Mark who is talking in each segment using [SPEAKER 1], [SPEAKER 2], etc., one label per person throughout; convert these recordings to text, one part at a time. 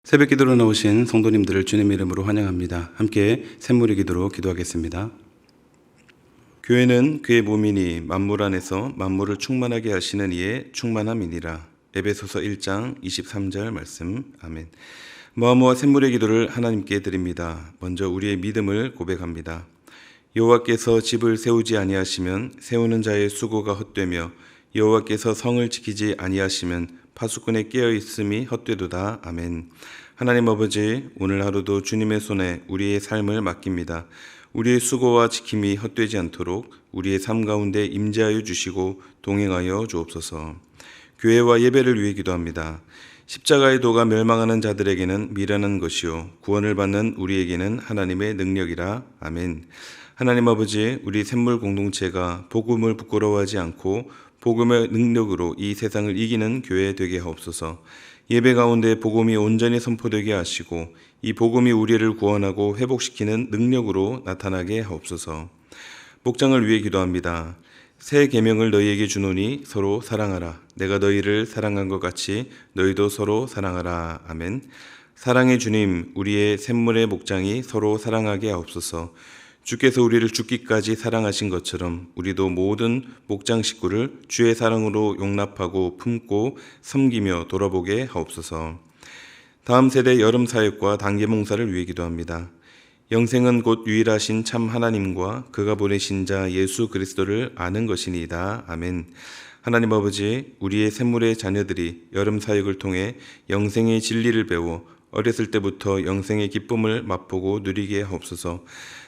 [SPEAKER 1] 새벽 기도로 나오신 성도님들을 주님의 이름으로 환영합니다. 함께 샘물의 기도로 기도하겠습니다. 교회는 그의 몸이니 만물 안에서 만물을 충만하게 하시는 이의 충만함이니라. 에베소서 1장 23절 말씀. 아멘. 모아모아 샘물의 기도를 하나님께 드립니다. 먼저 우리의 믿음을 고백합니다. 여호와께서 집을 세우지 아니하시면 세우는 자의 수고가 헛되며 여호와께서 성을 지키지 아니하시면 파수꾼의 깨어있음이 헛되도다. 아멘. 하나님 아버지, 오늘 하루도 주님의 손에 우리의 삶을 맡깁니다. 우리의 수고와 지킴이 헛되지 않도록 우리의 삶 가운데 임재하여 주시고 동행하여 주옵소서. 교회와 예배를 위해 기도합니다. 십자가의 도가 멸망하는 자들에게는 미련한 것이요 구원을 받는 우리에게는 하나님의 능력이라. 아멘. 하나님 아버지, 우리 샘물 공동체가 복음을 부끄러워하지 않고 복음의 능력으로 이 세상을 이기는 교회 되게 하옵소서. 예배 가운데 복음이 온전히 선포되게 하시고 이 복음이 우리를 구원하고 회복시키는 능력으로 나타나게 하옵소서. 목장을 위해 기도합니다. 새 계명을 너희에게 주노니 서로 사랑하라. 내가 너희를 사랑한 것 같이 너희도 서로 사랑하라. 아멘. 사랑의 주님, 우리의 샘물의 목장이 서로 사랑하게 하옵소서. 주께서 우리를 죽기까지 사랑하신 것처럼 우리도 모든 목장 식구를 주의 사랑으로 용납하고 품고 섬기며 돌아보게 하옵소서. 다음 세대 여름 사역과 단계 봉사를 위해 기도합니다. 영생은 곧 유일하신 참 하나님과 그가 보내신 자 예수 그리스도를 아는 것이니이다. 아멘. 하나님 아버지, 우리의 샘물의 자녀들이 여름 사역을 통해 영생의 진리를 배워 어렸을 때부터 영생의 기쁨을 맛보고 누리게 하옵소서.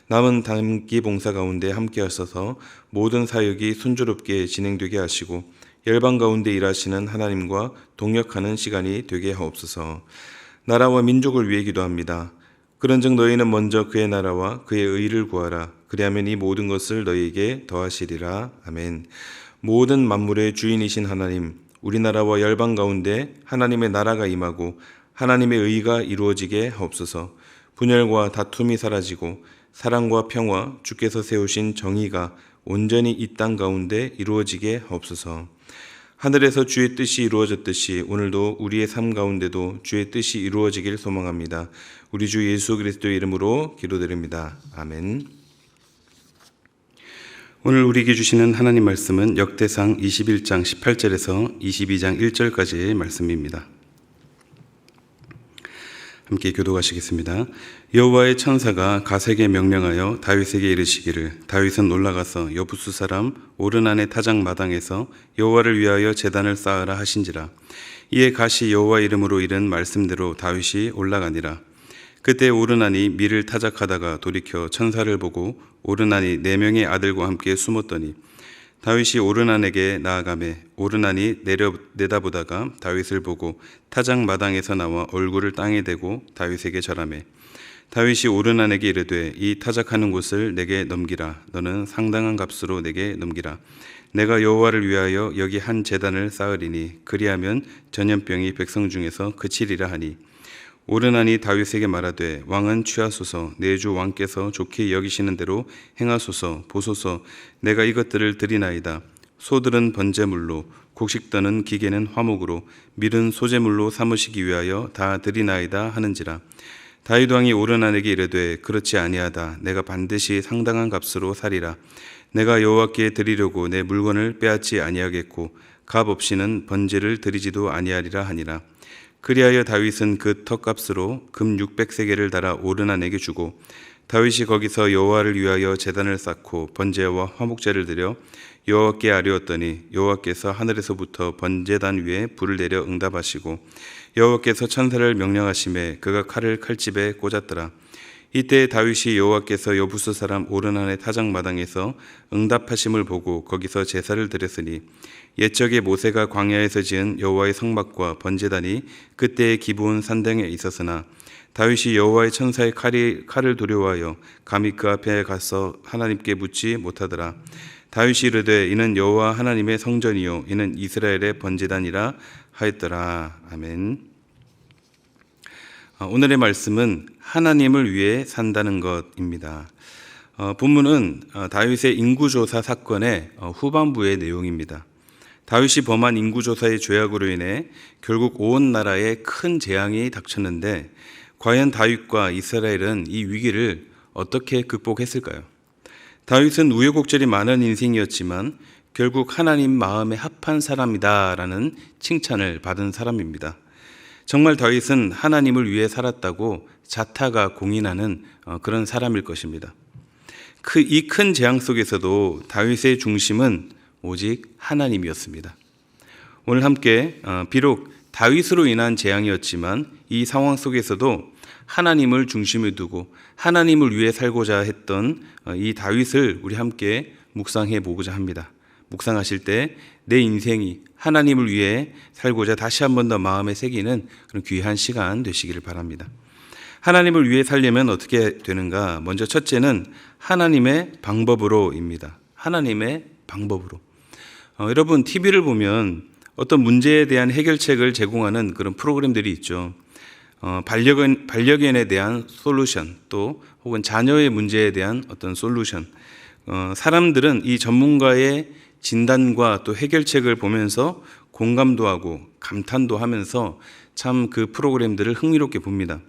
[SPEAKER 1] 남은 단기 봉사 가운데 함께 하셔서 모든 사역이 순조롭게 진행되게 하시고 열방 가운데 일하시는 하나님과 동역하는 시간이 되게 하옵소서. 나라와 민족을 위해 기도합니다. 그런즉 너희는 먼저 그의 나라와 그의 의를 구하라. 그리하면 이 모든 것을 너희에게 더하시리라. 아멘. 모든 만물의 주인이신 하나님, 우리나라와 열방 가운데 하나님의 나라가 임하고 하나님의 의가 이루어지게 하옵소서. 분열과 다툼이 사라지고 사랑과 평화, 주께서 세우신 정의가 온전히 이 땅 가운데 이루어지게 하옵소서. 하늘에서 주의 뜻이 이루어졌듯이 오늘도 우리의 삶 가운데도 주의 뜻이 이루어지길 소망합니다. 우리 주 예수 그리스도의 이름으로 기도드립니다. 아멘. 오늘 우리에게 주시는 하나님 말씀은 역대상 21장 18절에서 22장 1절까지의 말씀입니다. 함께 교도하시겠습니다. 여호와의 천사가 갓에게 명령하여 다윗에게 이르시기를 다윗은 올라가서 여부수 사람 오르난의 타작 마당에서 여호와를 위하여 제단을 쌓으라 하신지라. 이에 갓이 여호와 이름으로 이른 말씀대로 다윗이 올라가니라. 그때 오르난이 밀을 타작하다가 돌이켜 천사를 보고 오르난이 4명의 아들과 함께 숨었더니 다윗이 오르난에게 나아가매 오르난이 내다보다가 다윗을 보고 타작 마당에서 나와 얼굴을 땅에 대고 다윗에게 절하매 다윗이 오르난에게 이르되 이 타작하는 곳을 내게 넘기라. 너는 상당한 값으로 내게 넘기라. 내가 여호와를 위하여 여기 한 제단을 쌓으리니 그리하면 전염병이 백성 중에서 그치리라 하니 오르난이 다윗에게 말하되 왕은 취하소서. 내 주 왕께서 좋게 여기시는 대로 행하소서. 보소서, 내가 이것들을 드리나이다. 소들은 번제물로, 곡식떠는 기계는 화목으로, 밀은 소제물로 삼으시기 위하여 다 드리나이다 하는지라. 다윗 왕이 오르난에게 이르되 그렇지 아니하다. 내가 반드시 상당한 값으로 사리라. 내가 여호와께 드리려고 내 물건을 빼앗지 아니하겠고 값 없이는 번제를 드리지도 아니하리라 하니라. 그리하여 다윗은 그 턱값으로 금 600세겔을 달아 오르난에게 주고 다윗이 거기서 여호와를 위하여 제단을 쌓고 번제와 화목제를 드려 여호와께 아뢰었더니 여호와께서 하늘에서부터 번제단 위에 불을 내려 응답하시고 여호와께서 천사를 명령하심에 그가 칼을 칼집에 꽂았더라. 이때 다윗이 여호와께서 여부수 사람 오르난의 타작 마당에서 응답하심을 보고 거기서 제사를 드렸으니 옛적에 모세가 광야에서 지은 여호와의 성막과 번제단이 그때의 기브온 산당에 있었으나 다윗이 여호와의 천사의 칼을 두려워하여 감히 그 앞에 가서 하나님께 묻지 못하더라. 다윗이 이르되 이는 여호와 하나님의 성전이요 이는 이스라엘의 번제단이라 하였더라. 아멘. 오늘의 말씀은 하나님을 위해 산다는 것입니다. 본문은 다윗의 인구조사 사건의 후반부의 내용입니다. 다윗이 범한 인구조사의 죄악으로 인해 결국 온 나라에 큰 재앙이 닥쳤는데 과연 다윗과 이스라엘은 이 위기를 어떻게 극복했을까요? 다윗은 우여곡절이 많은 인생이었지만 결국 하나님 마음에 합한 사람이다라는 칭찬을 받은 사람입니다. 정말 다윗은 하나님을 위해 살았다고 자타가 공인하는 그런 사람일 것입니다. 이 큰 재앙 속에서도 다윗의 중심은 오직 하나님이었습니다. 오늘 함께 비록 다윗으로 인한 재앙이었지만 이 상황 속에서도 하나님을 중심에 두고 하나님을 위해 살고자 했던 이 다윗을 우리 함께 묵상해 보고자 합니다. 묵상하실 때 내 인생이 하나님을 위해 살고자 다시 한 번 더 마음에 새기는 그런 귀한 시간 되시기를 바랍니다. 하나님을 위해 살려면 어떻게 되는가? 먼저 첫째는 하나님의 방법으로입니다. 하나님의 방법으로. 여러분 TV를 보면 어떤 문제에 대한 해결책을 제공하는 그런 프로그램들이 있죠. 반려견에 대한 솔루션, 또 혹은 자녀의 문제에 대한 어떤 솔루션. 사람들은 이 전문가의 진단과 또 해결책을 보면서 공감도 하고 감탄도 하면서 참 그 프로그램들을 흥미롭게 봅니다.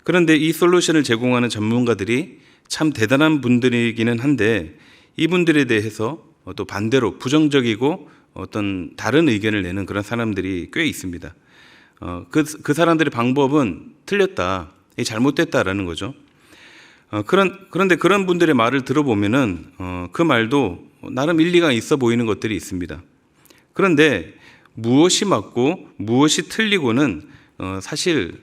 [SPEAKER 1] 그런데 이 솔루션을 제공하는 전문가들이 참 대단한 분들이기는 한데 이분들에 대해서 또 반대로 부정적이고 어떤 다른 의견을 내는 그런 사람들이 꽤 있습니다. 그 사람들의 방법은 틀렸다, 잘못됐다라는 거죠. 그런데 그런 분들의 말을 들어보면은 그 말도 나름 일리가 있어 보이는 것들이 있습니다. 그런데 무엇이 맞고 무엇이 틀리고는 사실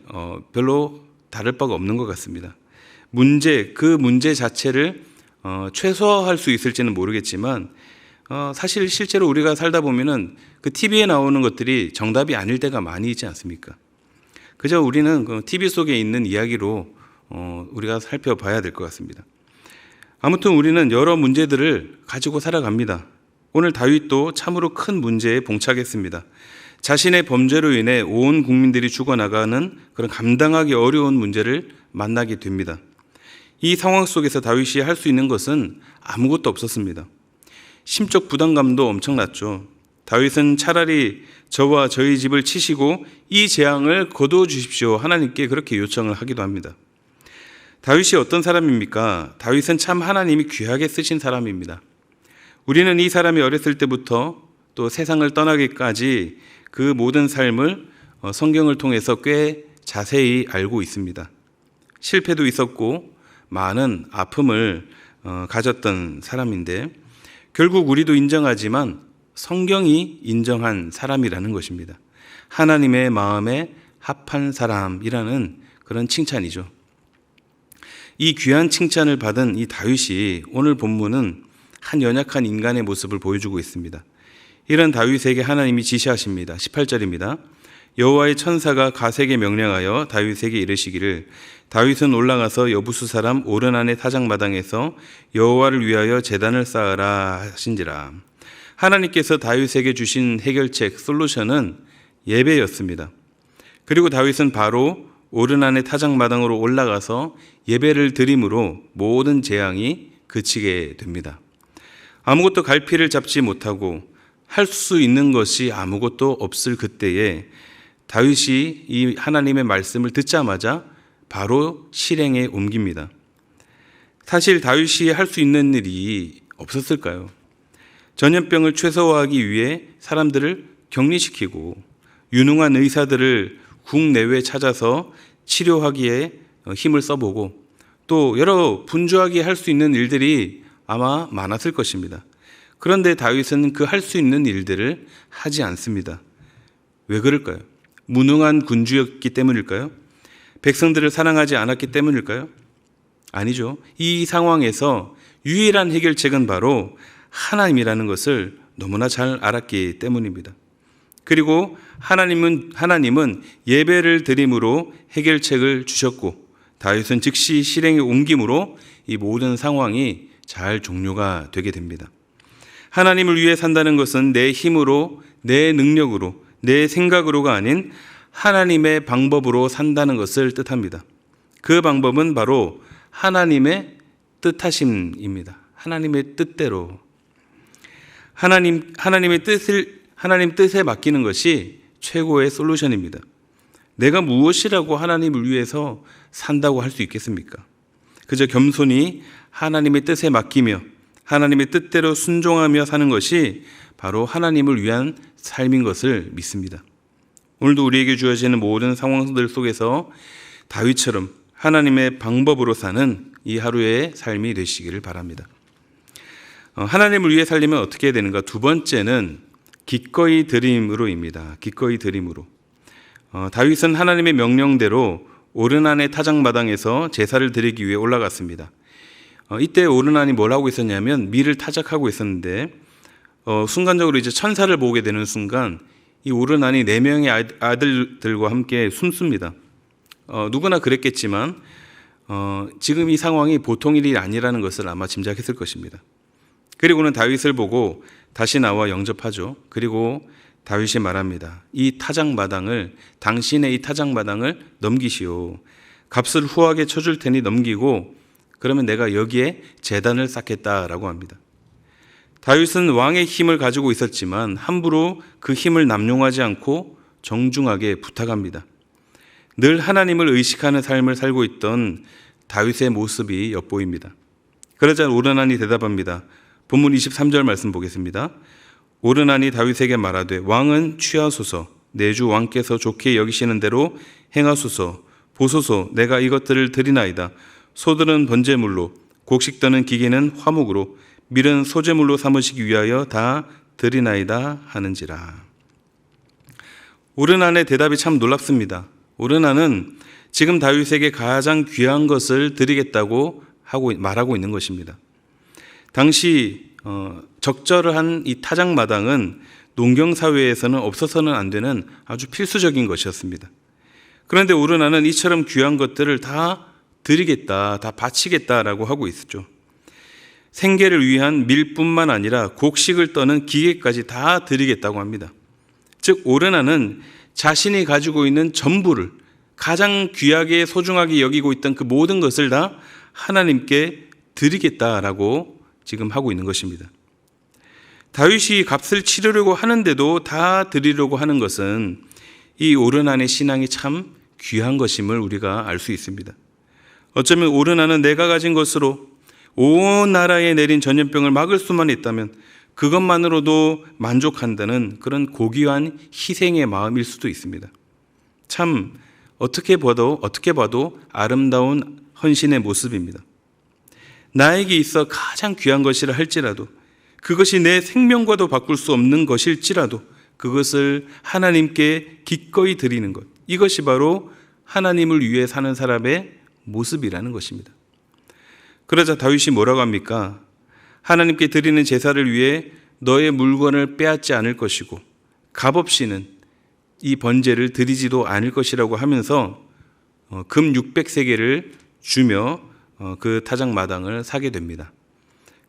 [SPEAKER 1] 별로 다를 바가 없는 것 같습니다. 그 문제 자체를 최소화할 수 있을지는 모르겠지만 사실 실제로 우리가 살다 보면은 그 TV에 나오는 것들이 정답이 아닐 때가 많이 있지 않습니까? 그저 우리는 그 TV 속에 있는 이야기로 우리가 살펴봐야 될 것 같습니다. 아무튼 우리는 여러 문제들을 가지고 살아갑니다. 오늘 다윗도 참으로 큰 문제에 봉착했습니다. 자신의 범죄로 인해 온 국민들이 죽어나가는 그런 감당하기 어려운 문제를 만나게 됩니다. 이 상황 속에서 다윗이 할 수 있는 것은 아무것도 없었습니다. 심적 부담감도 엄청났죠. 다윗은 차라리 저와 저희 집을 치시고 이 재앙을 거두어 주십시오. 하나님께 그렇게 요청을 하기도 합니다. 다윗이 어떤 사람입니까? 다윗은 참 하나님이 귀하게 쓰신 사람입니다. 우리는 이 사람이 어렸을 때부터 또 세상을 떠나기까지 그 모든 삶을 성경을 통해서 꽤 자세히 알고 있습니다. 실패도 있었고 많은 아픔을 가졌던 사람인데 결국 우리도 인정하지만 성경이 인정한 사람이라는 것입니다. 하나님의 마음에 합한 사람이라는 그런 칭찬이죠. 이 귀한 칭찬을 받은 이 다윗이 오늘 본문은 한 연약한 인간의 모습을 보여주고 있습니다. 이런 다윗에게 하나님이 지시하십니다. 18절입니다. 여호와의 천사가 갓에게 명령하여 다윗에게 이르시기를 다윗은 올라가서 여부수 사람 오르난의 타작마당에서 여호와를 위하여 제단을 쌓으라 하신지라. 하나님께서 다윗에게 주신 해결책 솔루션은 예배였습니다. 그리고 다윗은 바로 오르난의 타작마당으로 올라가서 예배를 드림으로 모든 재앙이 그치게 됩니다. 아무것도 갈피를 잡지 못하고 할 수 있는 것이 아무것도 없을 그때에 다윗이 이 하나님의 말씀을 듣자마자 바로 실행에 옮깁니다. 사실 다윗이 할 수 있는 일이 없었을까요? 전염병을 최소화하기 위해 사람들을 격리시키고 유능한 의사들을 국내외 찾아서 치료하기에 힘을 써보고 또 여러 분주하게 할 수 있는 일들이 아마 많았을 것입니다. 그런데 다윗은 그 할 수 있는 일들을 하지 않습니다. 왜 그럴까요? 무능한 군주였기 때문일까요? 백성들을 사랑하지 않았기 때문일까요? 아니죠. 이 상황에서 유일한 해결책은 바로 하나님이라는 것을 너무나 잘 알았기 때문입니다. 그리고 하나님은 예배를 드림으로 해결책을 주셨고 다윗은 즉시 실행에 옮김으로 이 모든 상황이 잘 종료가 되게 됩니다. 하나님을 위해 산다는 것은 내 힘으로, 내 능력으로, 내 생각으로가 아닌 하나님의 방법으로 산다는 것을 뜻합니다. 그 방법은 바로 하나님의 뜻하심입니다. 하나님의 뜻대로. 하나님의 뜻을 하나님 뜻에 맡기는 것이 최고의 솔루션입니다. 내가 무엇이라고 하나님을 위해서 산다고 할 수 있겠습니까? 그저 겸손히 하나님의 뜻에 맡기며 하나님의 뜻대로 순종하며 사는 것이 바로 하나님을 위한 삶인 것을 믿습니다. 오늘도 우리에게 주어지는 모든 상황들 속에서 다윗처럼 하나님의 방법으로 사는 이 하루의 삶이 되시기를 바랍니다. 하나님을 위해 살려면 어떻게 해야 되는가? 두 번째는 기꺼이 드림으로입니다. 기꺼이 드림으로. 다윗은 하나님의 명령대로 오르난의 타작마당에서 제사를 드리기 위해 올라갔습니다. 이때 오르난이 뭘 하고 있었냐면 밀을 타작하고 있었는데 순간적으로 이제 천사를 보게 되는 순간 이 오르난이 4명의 아들들과 함께 숨습니다. 누구나 그랬겠지만 지금 이 상황이 보통 일이 아니라는 것을 아마 짐작했을 것입니다. 그리고는 다윗을 보고 다시 나와 영접하죠. 그리고 다윗이 말합니다. 당신의 이 타작마당을 넘기시오. 값을 후하게 쳐줄 테니 넘기고 그러면 내가 여기에 제단을 쌓겠다라고 합니다. 다윗은 왕의 힘을 가지고 있었지만 함부로 그 힘을 남용하지 않고 정중하게 부탁합니다. 늘 하나님을 의식하는 삶을 살고 있던 다윗의 모습이 엿보입니다. 그러자 오르난이 대답합니다. 본문 23절 말씀 보겠습니다. 오르난이 다윗에게 말하되 왕은 취하소서, 내 주 왕께서 좋게 여기시는 대로 행하소서. 보소서, 내가 이것들을 드리나이다. 소들은 번제물로, 곡식떠는 기계는 화목으로, 밀은 소제물로 삼으시기 위하여 다 드리나이다 하는지라. 오르난의 대답이 참 놀랍습니다. 오르난은 지금 다윗에게 가장 귀한 것을 드리겠다고 말하고 있는 것입니다. 당시 적절한 이 타작마당은 농경사회에서는 없어서는 안 되는 아주 필수적인 것이었습니다. 그런데 오르난은 이처럼 귀한 것들을 다 드리겠다, 다 바치겠다라고 하고 있었죠. 생계를 위한 밀뿐만 아니라 곡식을 떠는 기계까지 다 드리겠다고 합니다. 즉 오르난은 자신이 가지고 있는 전부를 가장 귀하게 소중하게 여기고 있던 그 모든 것을 다 하나님께 드리겠다라고 지금 하고 있는 것입니다. 다윗이 값을 치르려고 하는데도 다 드리려고 하는 것은 이 오르난의 신앙이 참 귀한 것임을 우리가 알 수 있습니다. 어쩌면 오르난은 내가 가진 것으로 온 나라에 내린 전염병을 막을 수만 있다면 그것만으로도 만족한다는 그런 고귀한 희생의 마음일 수도 있습니다. 참 어떻게 봐도 아름다운 헌신의 모습입니다. 나에게 있어 가장 귀한 것이라 할지라도 그것이 내 생명과도 바꿀 수 없는 것일지라도 그것을 하나님께 기꺼이 드리는 것, 이것이 바로 하나님을 위해 사는 사람의 모습이라는 것입니다. 그러자 다윗이 뭐라고 합니까? 하나님께 드리는 제사를 위해 너의 물건을 빼앗지 않을 것이고 값없이는 이 번제를 드리지도 않을 것이라고 하면서 금 600세겔을 주며 그 타작마당을 사게 됩니다.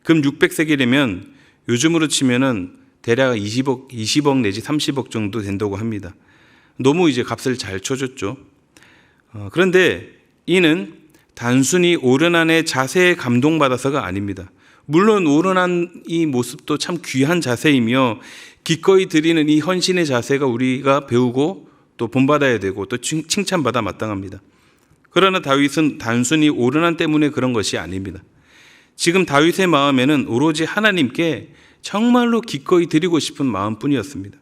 [SPEAKER 1] 금 600세겔이면 요즘으로 치면은 대략 20억 내지 30억 정도 된다고 합니다. 너무 이제 값을 잘 쳐줬죠. 그런데 이는 단순히 오르난의 자세에 감동받아서가 아닙니다. 물론 오르난 이 모습도 참 귀한 자세이며 기꺼이 드리는 이 헌신의 자세가 우리가 배우고 또 본받아야 되고 또 칭찬받아 마땅합니다. 그러나 다윗은 단순히 오르난 때문에 그런 것이 아닙니다. 지금 다윗의 마음에는 오로지 하나님께 정말로 기꺼이 드리고 싶은 마음뿐이었습니다.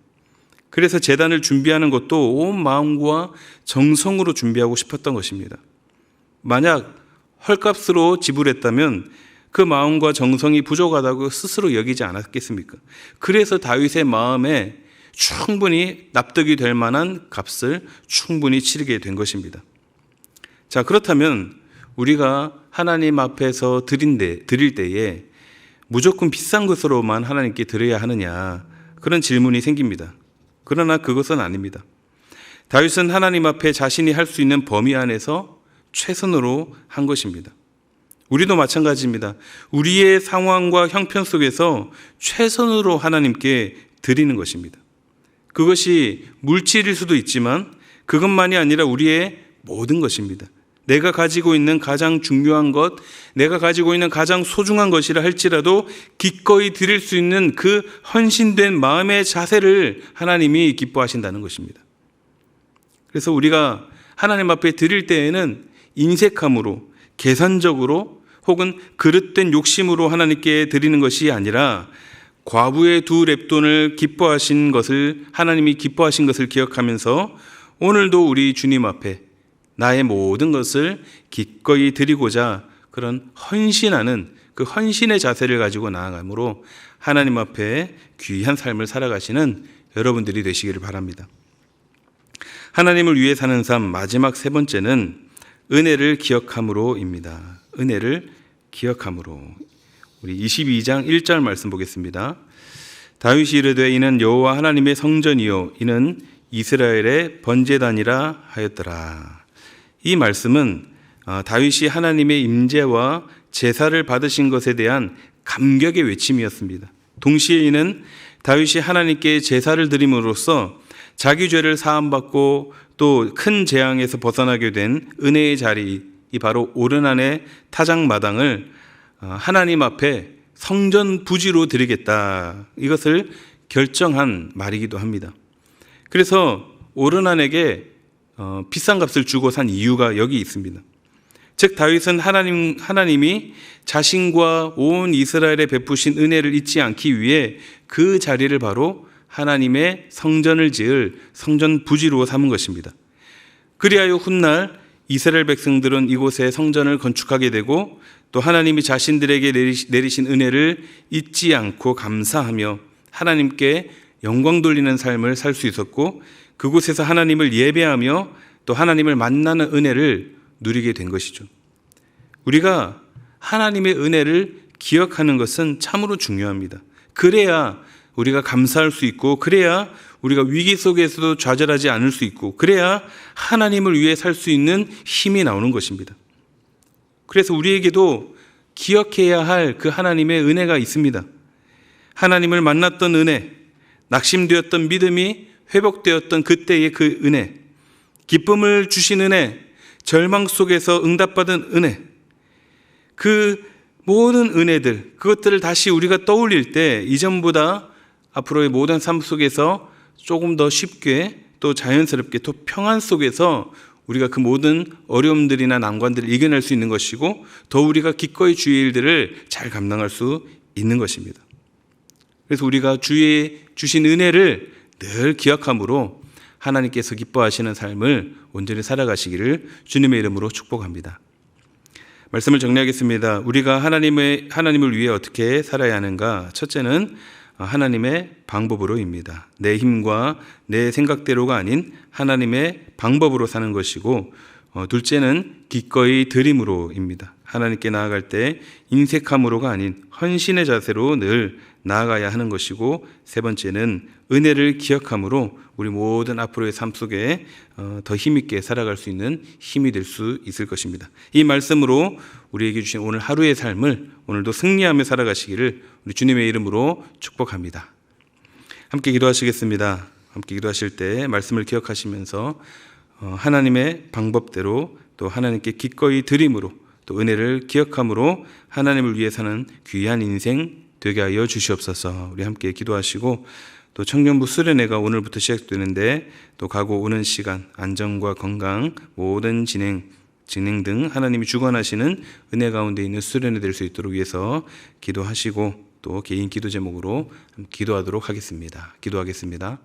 [SPEAKER 1] 그래서 제단을 준비하는 것도 온 마음과 정성으로 준비하고 싶었던 것입니다. 만약 헐값으로 지불했다면 그 마음과 정성이 부족하다고 스스로 여기지 않았겠습니까? 그래서 다윗의 마음에 충분히 납득이 될 만한 값을 충분히 치르게 된 것입니다. 자, 그렇다면 우리가 하나님 앞에서 드릴 때에 무조건 비싼 것으로만 하나님께 드려야 하느냐, 그런 질문이 생깁니다. 그러나 그것은 아닙니다. 다윗은 하나님 앞에 자신이 할 수 있는 범위 안에서 최선으로 한 것입니다. 우리도 마찬가지입니다. 우리의 상황과 형편 속에서 최선으로 하나님께 드리는 것입니다. 그것이 물질일 수도 있지만 그것만이 아니라 우리의 모든 것입니다. 내가 가지고 있는 가장 중요한 것, 내가 가지고 있는 가장 소중한 것이라 할지라도 기꺼이 드릴 수 있는 그 헌신된 마음의 자세를 하나님이 기뻐하신다는 것입니다. 그래서 우리가 하나님 앞에 드릴 때에는 인색함으로, 계산적으로 혹은 그릇된 욕심으로 하나님께 드리는 것이 아니라 과부의 2렙돈을 기뻐하신 것을, 하나님이 기뻐하신 것을 기억하면서 오늘도 우리 주님 앞에 나의 모든 것을 기꺼이 드리고자 그런 헌신하는 그 헌신의 자세를 가지고 나아가므로 하나님 앞에 귀한 삶을 살아가시는 여러분들이 되시기를 바랍니다. 하나님을 위해 사는 삶 마지막 3번째는 은혜를 기억함으로입니다. 은혜를 기억함으로. 우리 22장 1절 말씀 보겠습니다. 다윗이 이르되 이는 여호와 하나님의 성전이요 이는 이스라엘의 번제단이라 하였더라. 이 말씀은 다윗이 하나님의 임재와 제사를 받으신 것에 대한 감격의 외침이었습니다. 동시에 이는 다윗이 하나님께 제사를 드림으로써 자기 죄를 사함받고 또 큰 재앙에서 벗어나게 된 은혜의 자리, 이 바로 오르난의 타작마당을 하나님 앞에 성전 부지로 드리겠다, 이것을 결정한 말이기도 합니다. 그래서 오르난에게 비싼 값을 주고 산 이유가 여기 있습니다. 즉 다윗은 하나님이 자신과 온 이스라엘에 베푸신 은혜를 잊지 않기 위해 그 자리를 바로 하나님의 성전을 지을 성전 부지로 삼은 것입니다. 그리하여 훗날 이스라엘 백성들은 이곳에 성전을 건축하게 되고 또 하나님이 자신들에게 내리신 은혜를 잊지 않고 감사하며 하나님께 영광 돌리는 삶을 살 수 있었고, 그곳에서 하나님을 예배하며 또 하나님을 만나는 은혜를 누리게 된 것이죠. 우리가 하나님의 은혜를 기억하는 것은 참으로 중요합니다. 그래야 우리가 감사할 수 있고, 그래야 우리가 위기 속에서도 좌절하지 않을 수 있고, 그래야 하나님을 위해 살 수 있는 힘이 나오는 것입니다. 그래서 우리에게도 기억해야 할 그 하나님의 은혜가 있습니다. 하나님을 만났던 은혜, 낙심되었던 믿음이 회복되었던 그때의 그 은혜, 기쁨을 주신 은혜, 절망 속에서 응답받은 은혜, 그 모든 은혜들, 그것들을 다시 우리가 떠올릴 때 이전보다 앞으로의 모든 삶 속에서 조금 더 쉽게 또 자연스럽게 또 평안 속에서 우리가 그 모든 어려움들이나 난관들을 이겨낼 수 있는 것이고, 더 우리가 기꺼이 주의 일들을 잘 감당할 수 있는 것입니다. 그래서 우리가 주의 주신 은혜를 늘 기억함으로 하나님께서 기뻐하시는 삶을 온전히 살아가시기를 주님의 이름으로 축복합니다. 말씀을 정리하겠습니다. 우리가 하나님을 위해 어떻게 살아야 하는가? 첫째는 하나님의 방법으로입니다. 내 힘과 내 생각대로가 아닌 하나님의 방법으로 사는 것이고, 둘째는 기꺼이 드림으로입니다. 하나님께 나아갈 때 인색함으로가 아닌 헌신의 자세로 늘 나아가야 하는 것이고, 세 번째는 은혜를 기억함으로 우리 모든 앞으로의 삶 속에 더 힘있게 살아갈 수 있는 힘이 될 수 있을 것입니다. 이 말씀으로 우리에게 주신 오늘 하루의 삶을 오늘도 승리하며 살아가시기를 우리 주님의 이름으로 축복합니다. 함께 기도하시겠습니다. 함께 기도하실 때 말씀을 기억하시면서 하나님의 방법대로 또 하나님께 기꺼이 드림으로 또 은혜를 기억함으로 하나님을 위해 사는 귀한 인생 되게 하여 주시옵소서. 우리 함께 기도하시고, 또 청년부 수련회가 오늘부터 시작되는데 또 가고 오는 시간 안전과 건강 모든 진행 등 하나님이 주관하시는 은혜 가운데 있는 수련회 될 수 있도록 위해서 기도하시고, 또 개인 기도 제목으로 기도하도록 하겠습니다. 기도하겠습니다.